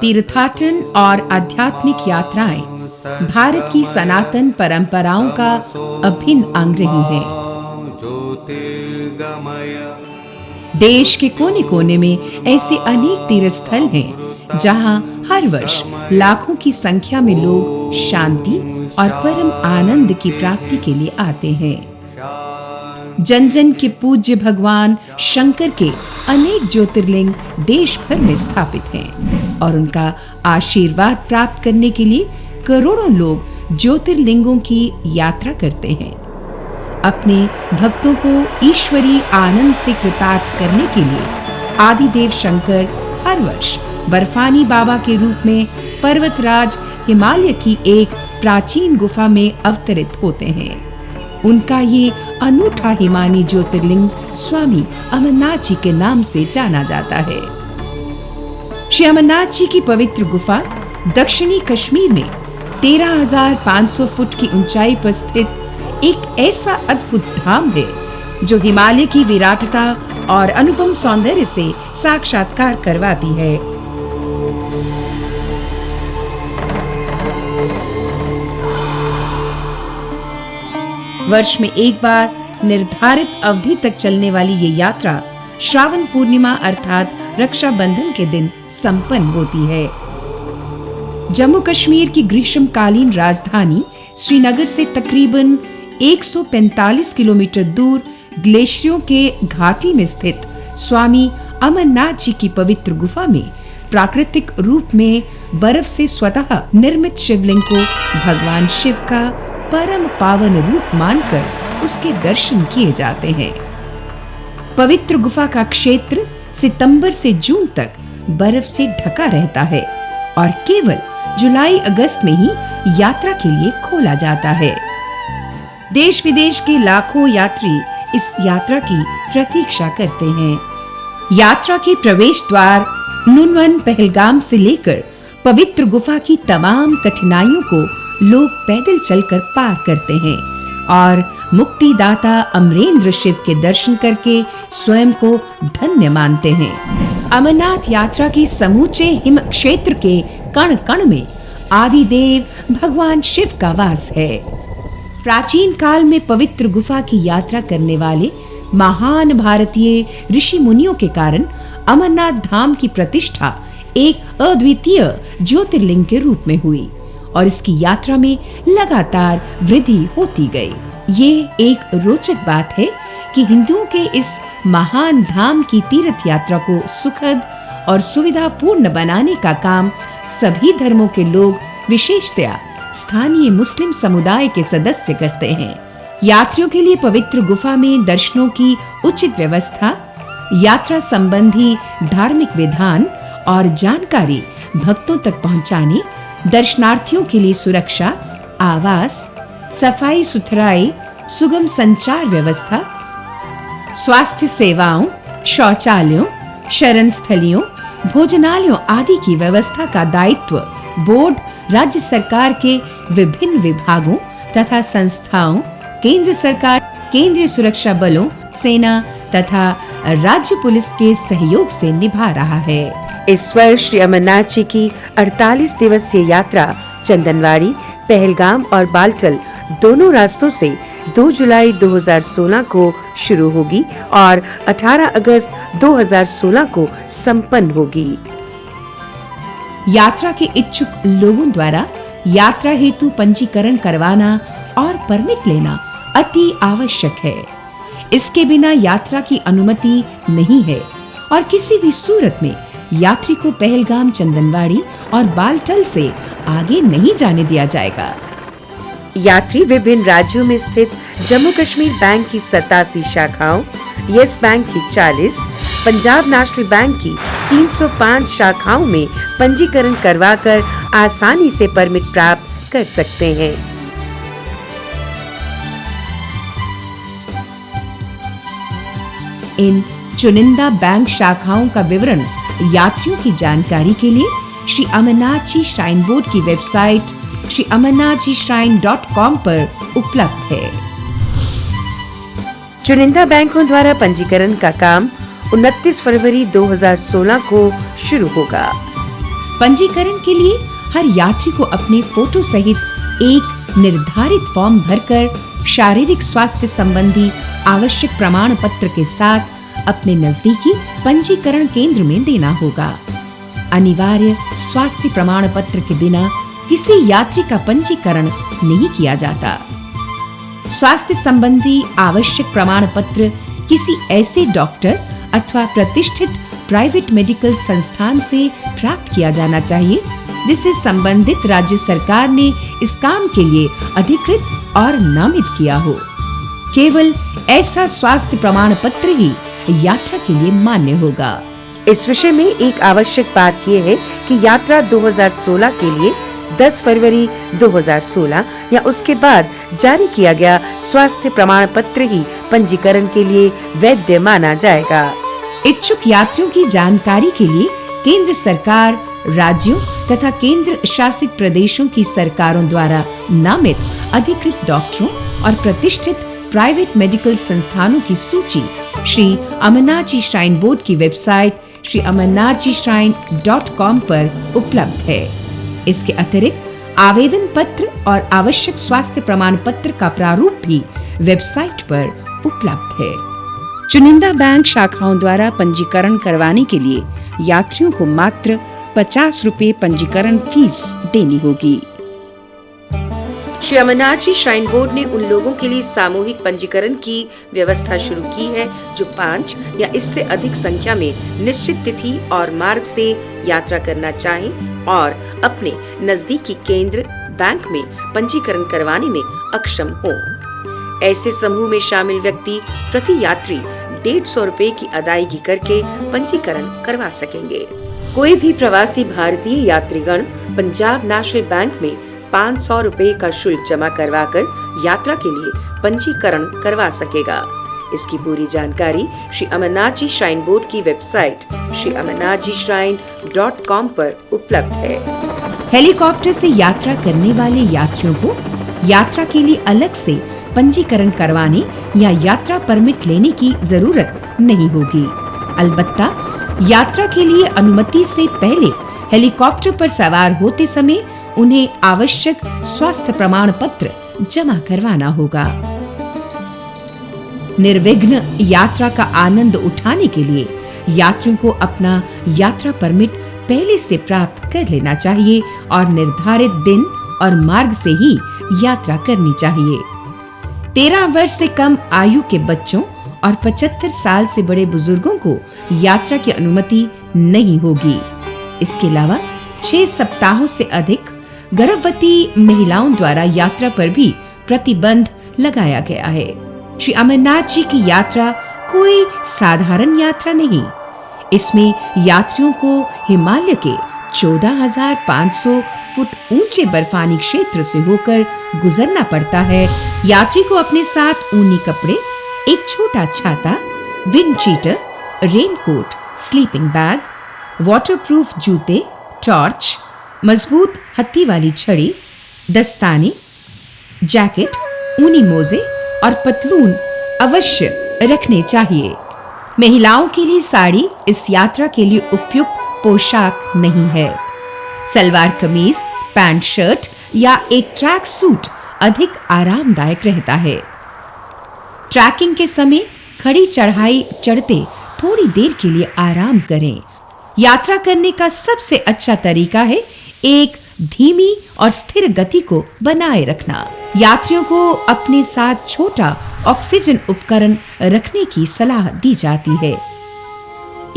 तीर्थाटन और आध्यात्मिक यात्राएं भारत की सनातन परंपराओं का अभिन्न अंग रही हैं। देश के कोने कोने में ऐसे अनेक तीर्थ स्थल हैं जहां हर वर्ष लाखों की संख्या में लोग शांति और परम आनंद की प्राप्ति के लिए आते हैं। जन जन के पूज्य भगवान शंकर के अनेक ज्योतिर्लिंग देश भर में स्थापित हैं और उनका आशीर्वाद प्राप्त करने के लिए करोड़ों लोग ज्योतिर्लिंगों की यात्रा करते हैं। अपने भक्तों को ईश्वरीय आनंद से कृतार्थ करने के लिए आदिदेव शंकर हर वर्ष बर्फानी बाबा के रूप में पर्वतराज हिमालय की एक प्राचीन गुफा में अवतरित होते हैं। उनका ये अनूठा हिमानी ज्योतिर्लिंग स्वामी अमरनाथ जी के नाम से जाना जाता है। श्री अमरनाथ जी की पवित्र गुफा दक्षिणी कश्मीर में 13,500 फुट की ऊंचाई पर स्थित एक ऐसा अद्भुत धाम है जो हिमालय की विराटता और अनुपम सौंदर्य से साक्षात्कार करवाती है। वर्ष में एक बार निर्धारित अवधि तक चलने वाली ये यात्रा श्रावण पूर्णिमा अर्थात रक्षाबंधन के दिन संपन्न होती है। जम्मू कश्मीर की ग्रीष्मकालीन राजधानी श्रीनगर से तकरीबन 145 किलोमीटर दूर ग्लेशियरों के घाटी में स्थित स्वामी अमरनाथ जी की पवित्र गुफा में प्राकृतिक रूप में बर्फ से स्वतः निर्मित शिवलिंग को भगवान शिव का परम पावन रूप मानकर उसके दर्शन किए जाते हैं। पवित्र गुफा का क्षेत्र सितंबर से जून तक बर्फ से ढका रहता है और केवल जुलाई अगस्त में ही यात्रा के लिए खोला जाता है। देश विदेश के लाखों यात्री इस यात्रा की प्रतीक्षा करते हैं। यात्रा के प्रवेश द्वार नुनवन पहलगाम से लेकर पवित्र गुफा की तमाम कठिनाइयों को लोग पैदल चलकर पार करते हैं और मुक्तिदाता अमरेंद्र शिव के दर्शन करके स्वयं को धन्य मानते हैं। अमरनाथ यात्रा के समूचे हिम क्षेत्र के कण कण में आदिदेव भगवान शिव का वास है। प्राचीन काल में पवित्र गुफा की यात्रा करने वाले महान भारतीय ऋषि मुनियों के कारण अमरनाथ धाम की प्रतिष्ठा एक अद्वितीय ज्योतिर्लिंग के रूप में हुई और इसकी यात्रा में लगातार वृद्धि होती गई। ये एक रोचक बात है कि हिंदुओं के इस महान धाम की तीर्थ यात्रा को सुखद और सुविधापूर्ण बनाने का काम सभी धर्मों के लोग, विशेषतया स्थानीय मुस्लिम समुदाय के सदस्य करते हैं। यात्रियों के लिए पवित्र गुफा में दर्शनों की उचित व्यवस्था, यात्रा संबंधी धार्मिक विधान और जानकारी भक्तों तक पहुंचाने, दर्शनार्थियों के लिए सुरक्षा, आवास, सफाई सुथराई, सुगम संचार व्यवस्था, स्वास्थ्य सेवाओं, शौचालयों, शरण स्थलियों, भोजनालयों आदि की व्यवस्था का दायित्व बोर्ड, राज्य सरकार के विभिन्न विभागों तथा संस्थाओं, केंद्र सरकार, केंद्रीय सुरक्षा बलों, सेना तथा राज्य पुलिस के सहयोग से निभा रहा है। इस वर्ष श्री अमरनाथ जी की 48 दिवसीय यात्रा चंदनवाड़ी, पहलगाम और बालटल दोनों रास्तों से 2 जुलाई 2016 को शुरू होगी और 18 अगस्त 2016 को संपन्न होगी। यात्रा के इच्छुक लोगों द्वारा यात्रा हेतु पंजीकरण करवाना और परमिट लेना अति आवश्यक है। इसके बिना यात्रा की अनुमति नहीं है और किसी भी सूरत में यात्री को पहलगाम, चंदनवाड़ी और बालटल से आगे नहीं जाने दिया जाएगा। यात्री विभिन्न राज्यों में स्थित जम्मू कश्मीर बैंक की 87 शाखाओं, यस बैंक की 40, पंजाब नेशनल बैंक की 305 शाखाओं में पंजीकरण करवाकर आसानी से परमिट प्राप्त कर सकते हैं। इन चुनिंदा बैंक शाखाओं का विवरण यात्रियों की जानकारी के लिए श्री अमरनाथ जी श्राइन बोर्ड की वेबसाइट श्री amarnathjishrine.com पर उपलब्ध है। चुनिंदा बैंकों द्वारा पंजीकरण का काम 29 फरवरी 2016 को शुरू होगा। पंजीकरण के लिए हर यात्री को अपने फोटो सहित एक निर्धारित फॉर्म भरकर शारीरिक स्वास्थ्य संबंधी आवश्यक प्रमाण पत्र के साथ अपने नजदीकी पंजीकरण केंद्र में देना होगा। अनिवार्य स्वास्थ्य प्रमाण पत्र के बिना किसी यात्री का पंजीकरण नहीं किया जाता। स्वास्थ्य संबंधी आवश्यक प्रमाण पत्र किसी ऐसे डॉक्टर अथवा प्रतिष्ठित प्राइवेट मेडिकल संस्थान से प्राप्त किया जाना चाहिए जिसे संबंधित राज्य सरकार ने इस काम के लिए अधिकृत और नामित किया हो। केवल ऐसा स्वास्थ्य प्रमाण पत्र ही यात्रा के लिए मान्य होगा। इस विषय में एक आवश्यक बात यह है कि यात्रा 2016 के लिए 10 फरवरी 2016 या उसके बाद जारी किया गया स्वास्थ्य प्रमाण पत्र ही पंजीकरण के लिए वैध माना जाएगा। इच्छुक यात्रियों की जानकारी के लिए केंद्र सरकार, राज्यों तथा केंद्र शासित प्रदेशों की सरकारों द्वारा नामित अधिकृत डॉक्टरों और प्रतिष्ठित प्राइवेट मेडिकल संस्थानों की सूची श्री अमरनाथ जी श्राइन बोर्ड की वेबसाइट श्री amarnathjishrine.com पर उपलब्ध है। इसके अतिरिक्त आवेदन पत्र और आवश्यक स्वास्थ्य प्रमाण पत्र का प्रारूप भी वेबसाइट पर उपलब्ध है। चुनिंदा बैंक शाखाओं द्वारा पंजीकरण करवाने के लिए यात्रियों को मात्र 50 रुपए पंजीकरण फीस देनी होगी। श्री अमरनाथ जी श्राइन बोर्ड ने उन लोगों के लिए सामूहिक पंजीकरण की व्यवस्था शुरू की है जो 5 या इससे अधिक संख्या में निश्चित तिथि और मार्ग से यात्रा करना चाहें और अपने नजदीकी केंद्र बैंक में पंजीकरण करवाने में अक्षम हों। ऐसे समूह में शामिल व्यक्ति प्रति यात्री 150 रुपए की अदायगी करके पंजीकरण करवा सकेंगे। कोई भी प्रवासी भारतीय यात्रीगण पंजाब नेशनल बैंक में 500 रुपए का शुल्क जमा करवाकर यात्रा के लिए पंजीकरण करवा सकेगा। इसकी पूरी जानकारी श्री अमरनाथ जी श्राइन बोर्ड की वेबसाइट श्री amarnathjishrine.com पर उपलब्ध है। हेलीकॉप्टर से यात्रा करने वाले यात्रियों को यात्रा के लिए अलग से पंजीकरण करवाने या यात्रा परमिट लेने की जरूरत नहीं होगी। अलबत्ता यात्रा के लिए अनुमति से पहले हेलीकॉप्टर पर सवार होते समय उन्हें आवश्यक स्वास्थ्य प्रमाण पत्र जमा करवाना होगा। निर्विघ्न यात्रा का आनंद उठाने के लिए यात्रियों को अपना यात्रा परमिट पहले से प्राप्त कर लेना चाहिए और निर्धारित दिन और मार्ग से ही यात्रा करनी चाहिए। 13 वर्ष से कम आयु के बच्चों और 75 साल से बड़े बुजुर्गों को यात्रा की अनुमति नहीं होगी। इसके अलावा 6 सप्ताहों से अधिक गर्भवती महिलाओं द्वारा यात्रा पर भी प्रतिबंध लगाया गया है। श्री अमरनाथ जी की यात्रा कोई साधारण यात्रा नहीं। इसमें यात्रियों को हिमालय के 14,500 फुट ऊंचे बर्फानी क्षेत्र से होकर गुजरना पड़ता है। यात्री को अपने साथ ऊनी कपड़े, एक छोटा छाता, wind cheater, raincoat, sleeping bag, waterproof जूते, टॉर्च, मजबूत हत्ती वाली छड़ी, दस्ताने, जैकेट, ऊनी मोजे और पतलून अवश्य रखने चाहिए। महिलाओं के लिए साड़ी इस यात्रा के लिए उपयुक्त पोशाक नहीं है। सलवार कमीज, पैंट शर्ट या एक ट्रैक सूट अधिक आरामदायक रहता है। ट्रैकिंग के समय खड़ी चढ़ाई चढ़ते थोड़ी देर के लिए आराम करें। यात्रा करने का सबसे अच्छा तरीका है एक धीमी और स्थिर गति को बनाए रखना। यात्रियों को अपने साथ छोटा ऑक्सीजन उपकरण रखने की सलाह दी जाती है।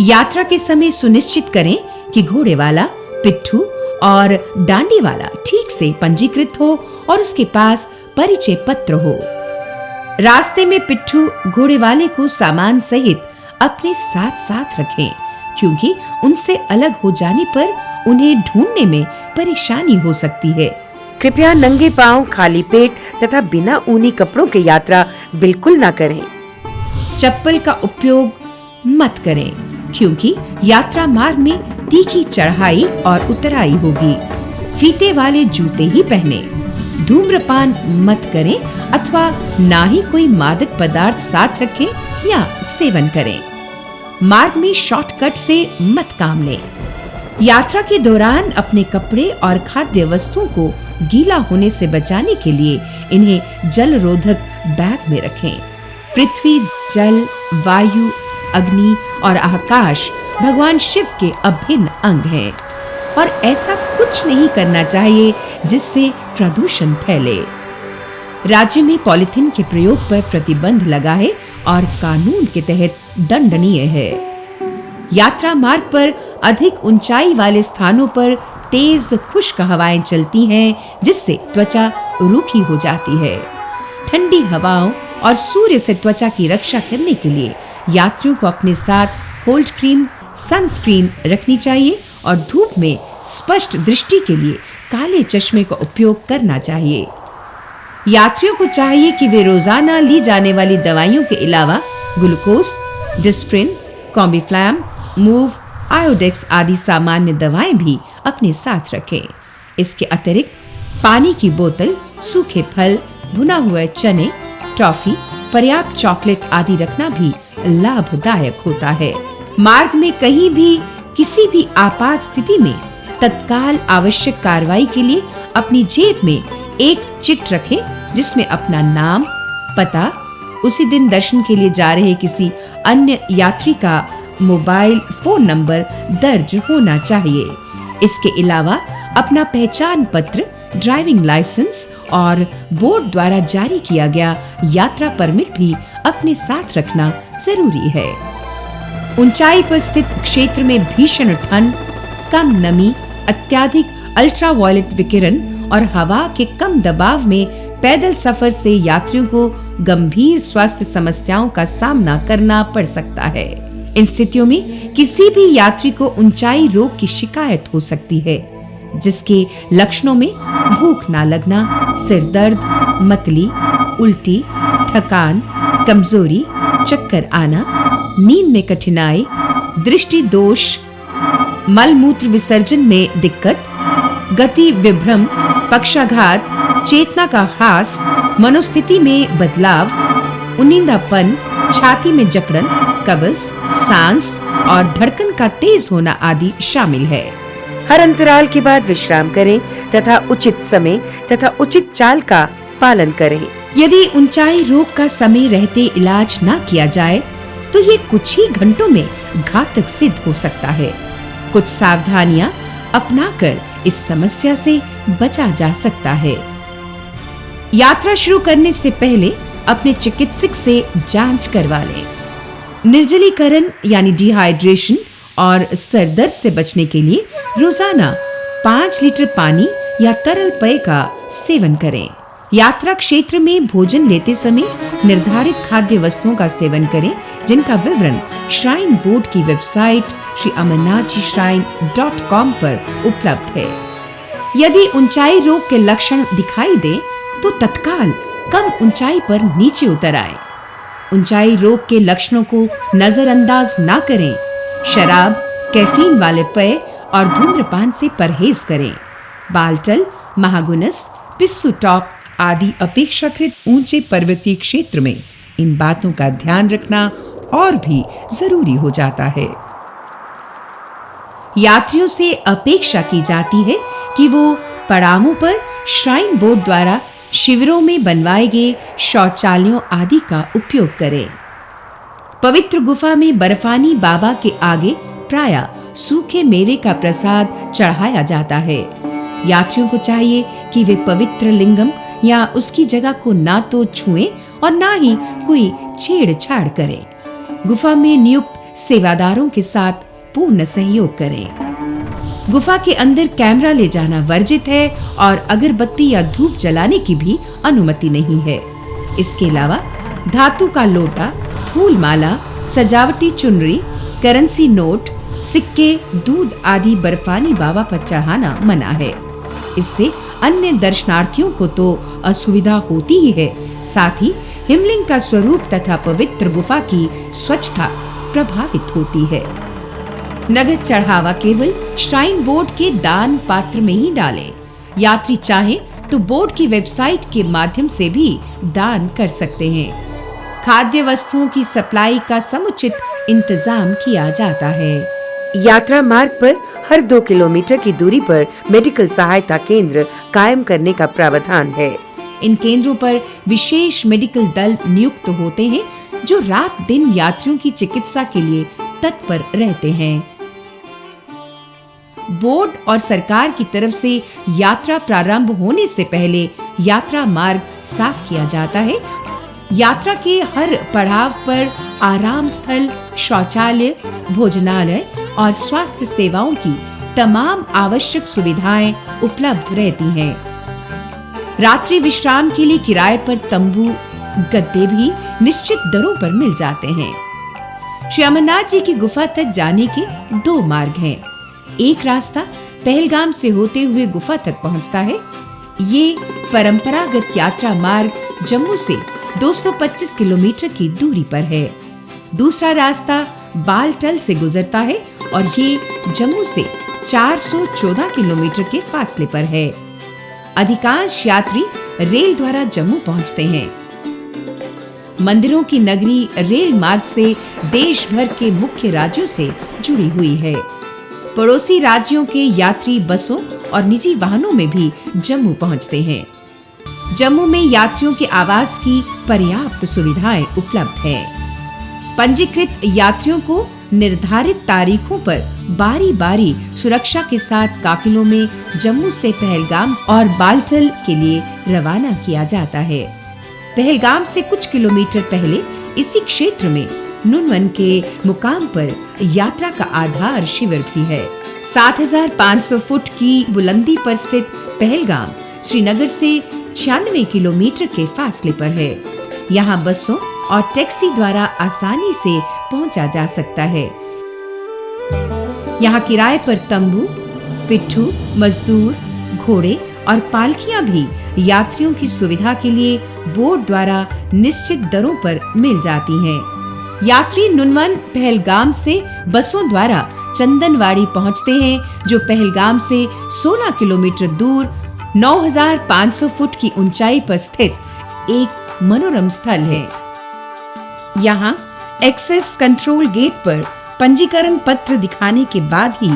यात्रा के समय सुनिश्चित करें कि घोड़े वाला, पिट्ठू और डांडी वाला ठीक से पंजीकृत हो और उसके पास परिचय पत्र हो। रास्ते में पिट्ठू घोड़े वाले को सामान सहित अपने साथ रखें, क्योंकि उनसे अलग हो जाने पर उन्हें ढूंढने में परेशानी हो सकती है। कृपया नंगे पांव, खाली पेट तथा बिना ऊनी कपड़ों के यात्रा बिल्कुल ना करें। चप्पल का उपयोग मत करें, क्योंकि यात्रा मार्ग में तीखी चढ़ाई और उतराई होगी। फीते वाले जूते ही पहने। धूम्रपान मत करें अथवा ना ही कोई मादक पदार्थ साथ रखें या सेवन करें। मार्ग में शॉर्टकट से मत काम लें। यात्रा के दौरान अपने कपड़े और खाद्य वस्तुओं को गीला होने से बचाने के लिए इन्हें जल रोधक बैग में रखें। पृथ्वी, जल, वायु, अग्नि और आकाश भगवान शिव के अभिन्न अंग हैं और ऐसा कुछ नहीं करना चाहिए जिससे प्रदूषण फैले। राज्य में पॉलिथीन के प्रयोग पर प्रतिबंध लगा है और कानून के तहत दंडनीय है। यात्रा मार्ग पर अधिक ऊंचाई वाले स्थानों पर तेज खुश्क हवाएं चलती हैं जिससे त्वचा रूखी हो जाती है। ठंडी हवाओं और सूर्य से त्वचा की रक्षा करने के लिए यात्रियों को अपने साथ कोल्ड क्रीम, सनस्क्रीन रखनी चाहिए और धूप में स्पष्ट दृष्टि के लिए काले चश्मे का उपयोग करना चाहिए। यात्रियों को चाहिए कि वे रोजाना ली जाने वाली दवाइयों के अलावा ग्लूकोज, डिस्प्रिन, कॉम्बिफ्लैम, मूव, आयोडेक्स आदि सामान्य दवाएं भी अपने साथ रखें। इसके अतिरिक्त पानी की बोतल, सूखे फल, भुना हुआ चने, टॉफी, पर्याप्त चॉकलेट आदि रखना भी लाभदायक होता है। मार्ग में कहीं भी किसी भी आपात स्थिति में तत्काल आवश्यक कार्रवाई के लिए अपनी जेब में एक चिट रखें जिसमें अपना नाम, पता, उसी दिन दर्शन के लिए जा रहे किसी अन्य यात्री का मोबाइल फोन नंबर दर्ज होना चाहिए। इसके अलावा अपना पहचान पत्र, ड्राइविंग लाइसेंस और बोर्ड द्वारा जारी किया गया यात्रा परमिट भी अपने साथ रखना जरूरी है। ऊंचाई पर स्थित क्षेत्र में भीषण ठंड, कम नमी, अत्यधिक अल्ट्रावायलेट विकिरण और हवा के कम दबाव में पैदल सफर से यात्रियों को गंभीर स्वास्थ्य समस्याओं का सामना करना पड़ सकता है। इन स्थितियों में किसी भी यात्री को ऊंचाई रोग की शिकायत हो सकती है, जिसके लक्षणों में भूख ना लगना, सिर दर्द, मतली, उल्टी, थकान, कमजोरी, चक्कर आना, नींद में कठिनाई, दृष्टि दोष, मल मूत्र विसर्जन में दिक्कत, गति विभ्रम, पक्षाघात, चेतना का ह्रास, मनोस्थिति में बदलाव, उनींदापन, छाती में जकड़न, कब्ज, सांस और धड़कन का तेज होना आदि शामिल है। हर अंतराल के बाद विश्राम करें तथा उचित समय तथा उचित चाल का पालन करें। यदि ऊंचाई रोग का समय रहते इलाज न किया जाए तो ये कुछ ही घंटों में घातक सिद्ध हो सकता है। कुछ सावधानियां अपनाकर इस समस्या से बचा जा सकता है। यात्रा शुरू करने से पहले अपने चिकित्सक से जांच करवा लें। निर्जलीकरण यानी डिहाइड्रेशन और सर दर्द से बचने के लिए रोजाना 5 लीटर पानी या तरल पेय का सेवन करें। यात्रा क्षेत्र में भोजन लेते समय निर्धारित खाद्य वस्तुओं का सेवन करें जिनका विवरण श्राइन बोर्ड की वेबसाइट श्रीअमरनाथजीश्राइन.com पर उपलब्ध है। यदि ऊंचाई रोग के लक्षण दिखाई दें तो तत्काल कम ऊंचाई पर नीचे उतर आए। ऊंचाई रोग के लक्षणों को नजरअंदाज ना करें। शराब, कैफीन वाले पेय और धूम्रपान से परहेज करें। बालटल, महागुनस, पिस्सू टॉप आदि अपेक्षाकृत ऊंचे पर्वतीय क्षेत्र में इन बातों का ध्यान रखना और भी जरूरी हो जाता है। यात्रियों से अपेक्षा की जाती है कि वो पड़ावों पर श्राइन बोर्ड द्वारा शिविरों में बनवाए गए शौचालयों आदि का उपयोग करें। पवित्र गुफा में बर्फानी बाबा के आगे प्रायः सूखे मेवे का प्रसाद चढ़ाया जाता है। यात्रियों को चाहिए कि वे पवित्र लिंगम या उसकी जगह को ना तो छुएं और ना ही कोई छेड़छाड़ करें। गुफा में नियुक्त सेवादारों के साथ पूर्ण सहयोग करें। गुफा के अंदर कैमरा ले जाना वर्जित है और अगरबत्ती या धूप जलाने की भी अनुमति नहीं है। इसके अलावा धातु का लोटा, फूल माला, सजावटी चुनरी, करेंसी नोट, सिक्के, दूध आदि बर्फानी बाबा पर चढ़ाना मना है। इससे अन्य दर्शनार्थियों को तो असुविधा होती ही है, साथ ही हिमलिंग का स्वरूप तथा पवित्र गुफा की स्वच्छता प्रभावित होती है। नगद चढ़ावा केवल श्राइन बोर्ड के दान पात्र में ही डालें। यात्री चाहें तो बोर्ड की वेबसाइट के माध्यम से भी दान कर सकते हैं। खाद्य वस्तुओं की सप्लाई का समुचित इंतजाम किया जाता है। यात्रा मार्ग पर हर 2 किलोमीटर की दूरी पर मेडिकल सहायता केंद्र कायम करने का प्रावधान है। इन केंद्रों पर विशेष मेडिकल दल नियुक्त होते हैं जो रात दिन यात्रियों की चिकित्सा के लिए तत्पर रहते हैं। बोर्ड और सरकार की तरफ से यात्रा प्रारंभ होने से पहले यात्रा मार्ग साफ किया जाता है। यात्रा के हर पड़ाव पर आराम स्थल, शौचालय, भोजनालय और स्वास्थ्य सेवाओं की तमाम आवश्यक सुविधाएं उपलब्ध रहती हैं। रात्रि विश्राम के लिए किराए पर तंबू, गद्दे भी निश्चित दरों पर मिल जाते हैं। श्री अमरनाथ जी की गुफा तक जाने के 2 मार्ग हैं। एक रास्ता पहलगाम से होते हुए गुफा तक पहुंचता है। ये परंपरागत यात्रा मार्ग जम्मू से 225 किलोमीटर की दूरी पर है। दूसरा रास्ता बालटल से गुजरता है और ये जम्मू से 414 किलोमीटर के फासले पर है। अधिकांश यात्री रेल द्वारा जम्मू पहुंचते हैं। मंदिरों की नगरी रेल मार्ग से देश भर के मुख्य राज्यों से जुड़ी हुई है। पड़ोसी राज्यों के यात्री बसों और निजी वाहनों में भी जम्मू पहुंचते हैं। जम्मू में यात्रियों के आवास की पर्याप्त सुविधाएं उपलब्ध है। पंजीकृत यात्रियों को निर्धारित तारीखों पर बारी-बारी सुरक्षा के साथ काफिलों में जम्मू से पहलगाम और बालटल के लिए रवाना किया जाता है। पहलगाम से कुछ किलोमीटर पहले इसी क्षेत्र में नुनवन के मुकाम पर यात्रा का आधार शिविर भी है। 7500 फुट की बुलंदी पर स्थित पहलगाम श्रीनगर से 96 किलोमीटर के फासले पर है। यहाँ बसों और टैक्सी द्वारा आसानी से पहुंचा जा सकता है। यहाँ किराए पर तंबू, पिट्ठू, मजदूर, घोड़े और पालकियां भी यात्रियों की सुविधा के लिए बोर्ड द्वारा निश्चित दरों पर मिल जाती हैं। यात्री नुनवन पहलगाम से बसों द्वारा चंदनवाड़ी पहुंचते हैं, जो पहलगाम से 16 किलोमीटर दूर 9500 फुट की ऊंचाई पर स्थित एक मनोरम स्थल है। यहाँ एक्सेस कंट्रोल गेट पर पंजीकरण पत्र दिखाने के बाद ही